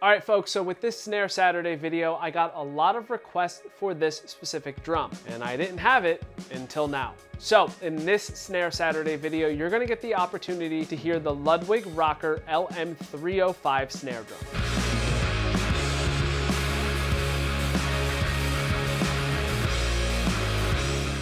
All right, folks, so with this Snare Saturday video, I got a lot of requests for this specific drum, and I didn't have it until now. So in this Snare Saturday video, you're gonna get the opportunity to hear the Ludwig Rocker LM305 snare drum.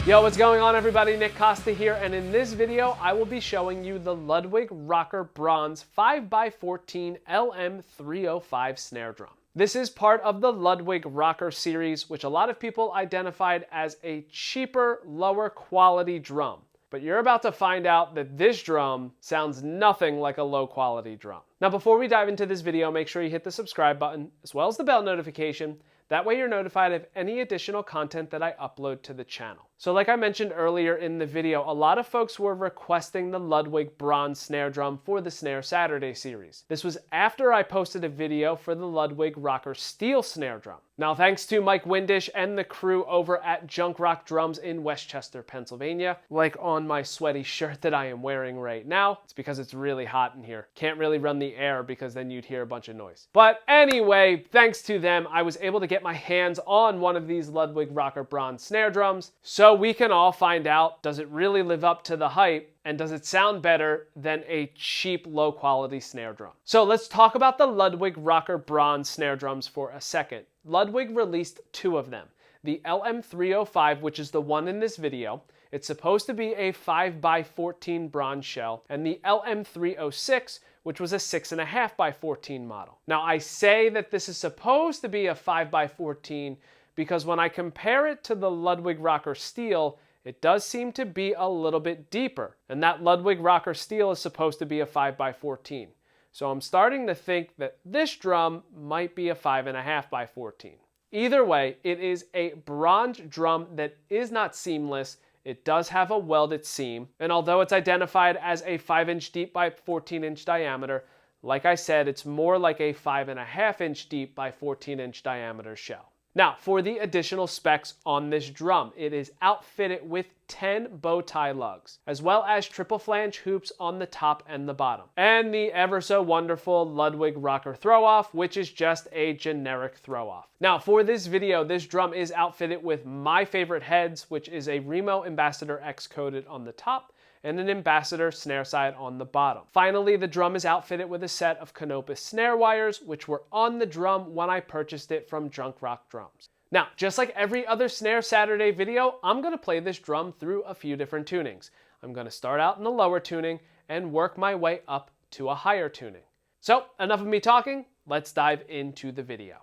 Yo, what's going on everybody? Nick Costa here, and in this video, I will be showing you the Ludwig Rocker Bronze 5x14 LM305 snare drum. This is part of the Ludwig Rocker series, which a lot of people identified as a cheaper, lower quality drum. But you're about to find out that this drum sounds nothing like a low quality drum. Now, before we dive into this video, make sure you hit the subscribe button as well as the bell notification. That way you're notified of any additional content that I upload to the channel. So like I mentioned earlier in the video, a lot of folks were requesting the Ludwig Bronze snare drum for the Snare Saturday series. This was after I posted a video for the Ludwig Rocker Steel snare drum. Now, thanks to Mike Windish and the crew over at Junk Rock Drums in Westchester, Pennsylvania, like on my sweaty shirt that I am wearing right now, it's because it's really hot in here. Can't really run the air because then you'd hear a bunch of noise. But anyway, thanks to them, I was able to get my hands on one of these Ludwig Rocker Bronze snare drums, so we can all find out, does it really live up to the hype, and does it sound better than a cheap, low quality snare drum? So let's talk about the Ludwig Rocker Bronze snare drums for a second. Ludwig released two of them. The LM305, which is the one in this video, it's supposed to be a 5x14 bronze shell, and the LM306, which was a 6.5x14 model. Now, I say that this is supposed to be a 5x14 because when I compare it to the Ludwig Rocker Steel, it does seem to be a little bit deeper. And that Ludwig Rocker Steel is supposed to be a 5x14. So I'm starting to think that this drum might be a 5.5x14. Either way, it is a bronze drum that is not seamless. It does have a welded seam, and although it's identified as a 5-inch deep by 14-inch diameter, like I said, it's more like a 5.5-inch deep by 14-inch diameter shell. Now, for the additional specs on this drum, it is outfitted with 10 bow tie lugs, as well as triple flange hoops on the top and the bottom, and the ever so wonderful Ludwig Rocker throw-off, which is just a generic throw-off. Now, for this video, this drum is outfitted with my favorite heads, which is a Remo Ambassador X coated on the top, and an Ambassador snare side on the bottom. Finally, the drum is outfitted with a set of Canopus snare wires, which were on the drum when I purchased it from Junk Rock Drums. Now, just like every other Snare Saturday video, I'm gonna play this drum through a few different tunings. I'm gonna start out in the lower tuning and work my way up to a higher tuning. So, enough of me talking, let's dive into the video.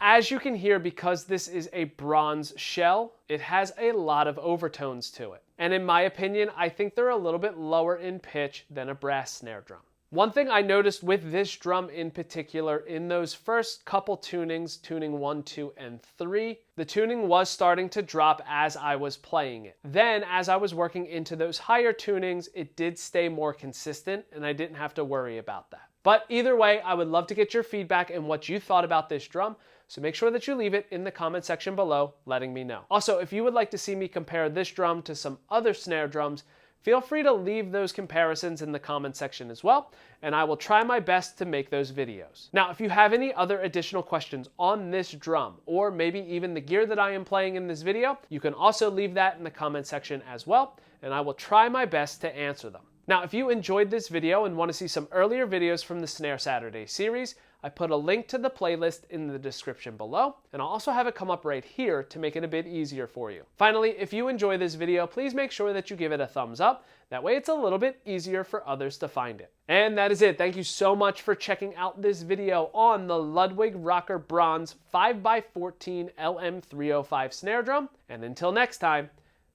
as you can hear, because this is a bronze shell, it has a lot of overtones to it. And in my opinion, I think they're a little bit lower in pitch than a brass snare drum. One thing I noticed with this drum in particular, in those first couple tunings, tuning 1, 2, and 3, the tuning was starting to drop as I was playing it. Then, as I was working into those higher tunings, it did stay more consistent, and I didn't have to worry about that. But either way, I would love to get your feedback and what you thought about this drum, so make sure that you leave it in the comment section below, letting me know. Also, if you would like to see me compare this drum to some other snare drums, feel free to leave those comparisons in the comment section as well, and I will try my best to make those videos. Now, if you have any other additional questions on this drum, or maybe even the gear that I am playing in this video, you can also leave that in the comment section as well, and I will try my best to answer them. Now, if you enjoyed this video and want to see some earlier videos from the Snare Saturday series, I put a link to the playlist in the description below, and I'll also have it come up right here to make it a bit easier for you. Finally, if you enjoy this video, please make sure that you give it a thumbs up. That way it's a little bit easier for others to find it. And that is it. Thank you so much for checking out this video on the Ludwig Rocker Bronze 5x14 LM305 snare drum. And until next time,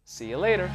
see you later.